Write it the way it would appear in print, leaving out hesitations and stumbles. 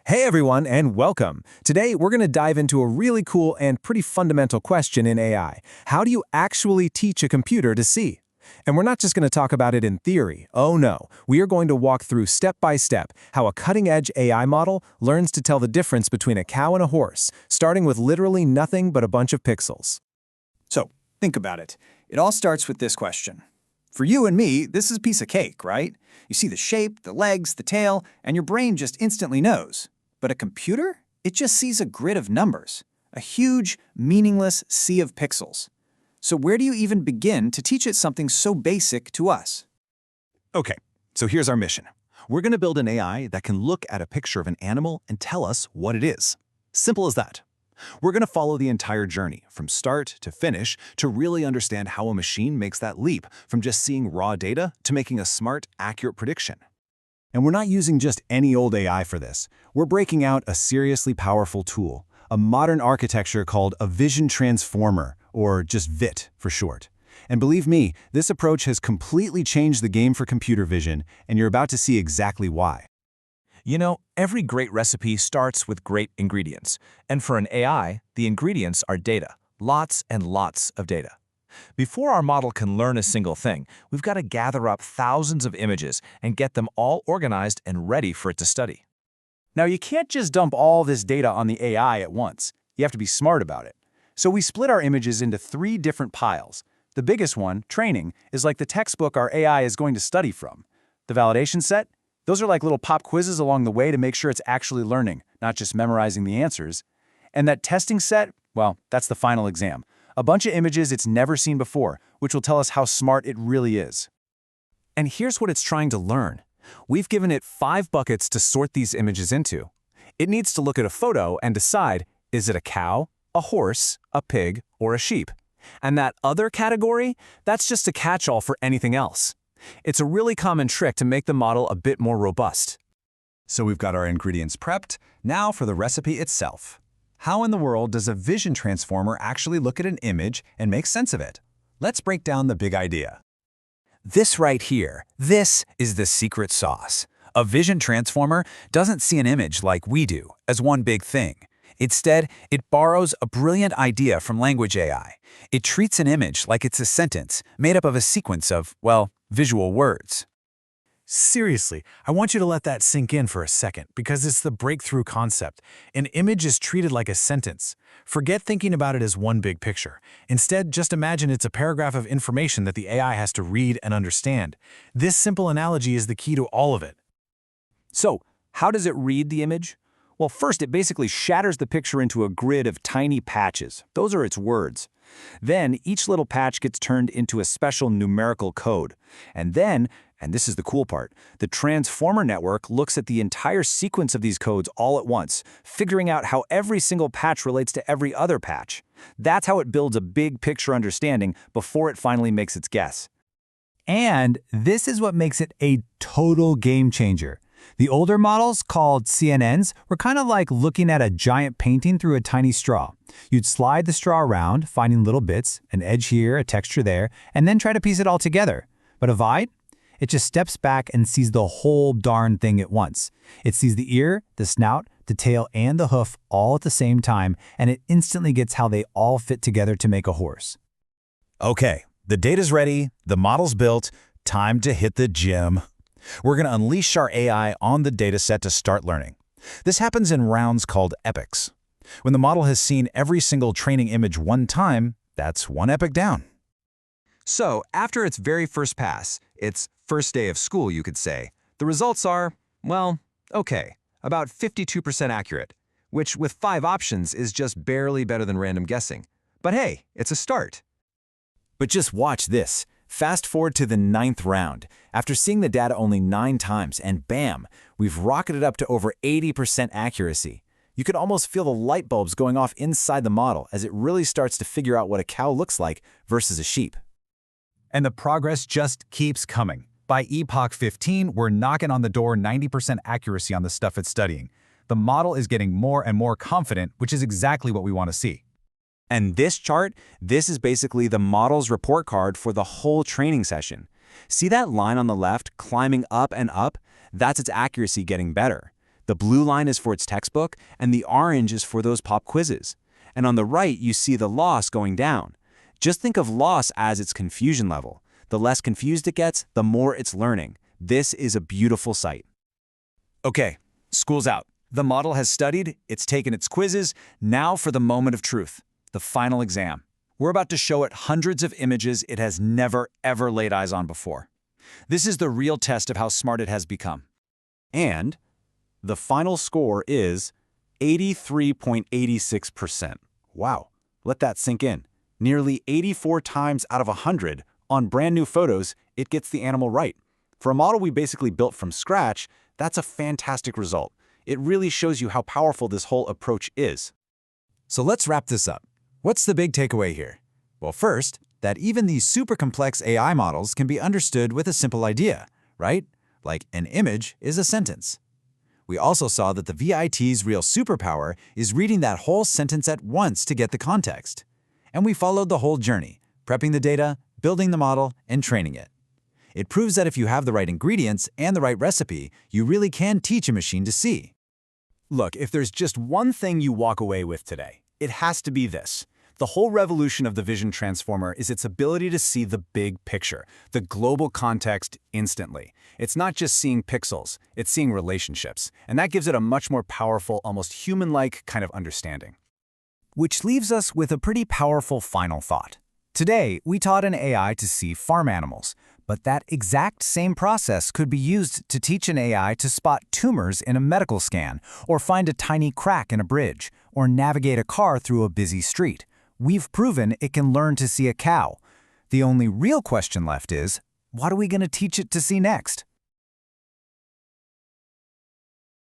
Hey everyone, and welcome. Today, we're going to dive into a really cool and pretty fundamental question in AI. How do you actually teach a computer to see? And we're not just going to talk about it in theory. Oh no, we are going to walk through step by step how a cutting-edge AI model learns to tell the difference between a cow and a horse, starting with literally nothing but a bunch of pixels. So, think about it. It all starts with this question. For you and me, this is a piece of cake, right? You see the shape, the legs, the tail, and your brain just instantly knows. But a computer? It just sees a grid of numbers, a huge, meaningless sea of pixels. So where do you even begin to teach it something so basic to us? Okay, so here's our mission. We're going to build an AI that can look at a picture of an animal and tell us what it is. Simple as that. We're going to follow the entire journey, from start to finish, to really understand how a machine makes that leap from just seeing raw data to making a smart, accurate prediction. And we're not using just any old AI for this. We're breaking out a seriously powerful tool, a modern architecture called a vision transformer, or just ViT for short. And believe me, this approach has completely changed the game for computer vision, and you're about to see exactly why. You know, every great recipe starts with great ingredients. And for an AI, the ingredients are data. Lots and lots of data. Before our model can learn a single thing, we've got to gather up thousands of images and get them all organized and ready for it to study. Now, you can't just dump all this data on the AI at once. You have to be smart about it. So we split our images into 3 different piles. The biggest one, training, is like the textbook our AI is going to study from. The validation set? Those are like little pop quizzes along the way to make sure it's actually learning, not just memorizing the answers. And that testing set, well, that's the final exam. A bunch of images it's never seen before, which will tell us how smart it really is. And here's what it's trying to learn. We've given it 5 buckets to sort these images into. It needs to look at a photo and decide, is it a cow, a horse, a pig, or a sheep? And that other category, that's just a catch-all for anything else. It's a really common trick to make the model a bit more robust. So we've got our ingredients prepped. Now for the recipe itself. How in the world does a vision transformer actually look at an image and make sense of it? Let's break down the big idea. This right here, this is the secret sauce. A vision transformer doesn't see an image like we do, as one big thing. Instead, it borrows a brilliant idea from language AI. It treats an image like it's a sentence made up of a sequence of, well, visual words. Seriously, I want you to let that sink in for a second, because it's the breakthrough concept. An image is treated like a sentence. Forget thinking about it as one big picture. Instead, just imagine it's a paragraph of information that the AI has to read and understand. This simple analogy is the key to all of it. So, how does it read the image? Well, first, it basically shatters the picture into a grid of tiny patches. Those are its words. Then, each little patch gets turned into a special numerical code. And then, and this is the cool part, the transformer network looks at the entire sequence of these codes all at once, figuring out how every single patch relates to every other patch. That's how it builds a big picture understanding before it finally makes its guess. And this is what makes it a total game changer. The older models, called CNNs, were kind of like looking at a giant painting through a tiny straw. You'd slide the straw around, finding little bits, an edge here, a texture there, and then try to piece it all together. But a ViT? It just steps back and sees the whole darn thing at once. It sees the ear, the snout, the tail, and the hoof all at the same time, and it instantly gets how they all fit together to make a horse. Okay, the data's ready, the model's built, time to hit the gym. We're going to unleash our AI on the dataset to start learning. This happens in rounds called epochs. When the model has seen every single training image one time, that's one epoch down. So, after its very first pass, its first day of school, you could say, the results are, well, okay, about 52% accurate, which with 5 options is just barely better than random guessing. But hey, it's a start. But just watch this. Fast forward to the 9th round. After seeing the data only 9 times, and bam, we've rocketed up to over 80% accuracy. You could almost feel the light bulbs going off inside the model as it really starts to figure out what a cow looks like versus a sheep. And the progress just keeps coming. By Epoch 15, we're knocking on the door 90% accuracy on the stuff it's studying. The model is getting more and more confident, which is exactly what we want to see. And this chart, this is basically the model's report card for the whole training session. See that line on the left climbing up and up? That's its accuracy getting better. The blue line is for its textbook, and the orange is for those pop quizzes. And on the right, you see the loss going down. Just think of loss as its confusion level. The less confused it gets, the more it's learning. This is a beautiful sight. Okay, school's out. The model has studied, it's taken its quizzes, now for the moment of truth, the final exam. We're about to show it hundreds of images it has never, ever laid eyes on before. This is the real test of how smart it has become. And the final score is 83.86%. Wow, let that sink in. Nearly 84 times out of 100 on brand new photos, it gets the animal right. For a model we basically built from scratch, that's a fantastic result. It really shows you how powerful this whole approach is. So let's wrap this up. What's the big takeaway here? Well, first, that even these super complex AI models can be understood with a simple idea, right? Like an image is a sentence. We also saw that the ViT's real superpower is reading that whole sentence at once to get the context. And we followed the whole journey, prepping the data, building the model, and training it. It proves that if you have the right ingredients and the right recipe, you really can teach a machine to see. Look, if there's just one thing you walk away with today, it has to be this. The whole revolution of the vision transformer is its ability to see the big picture, the global context instantly. It's not just seeing pixels, it's seeing relationships, and that gives it a much more powerful, almost human-like kind of understanding. Which leaves us with a pretty powerful final thought. Today, we taught an AI to see farm animals, but that exact same process could be used to teach an AI to spot tumors in a medical scan, or find a tiny crack in a bridge, or navigate a car through a busy street. We've proven it can learn to see a cow. The only real question left is, what are we going to teach it to see next?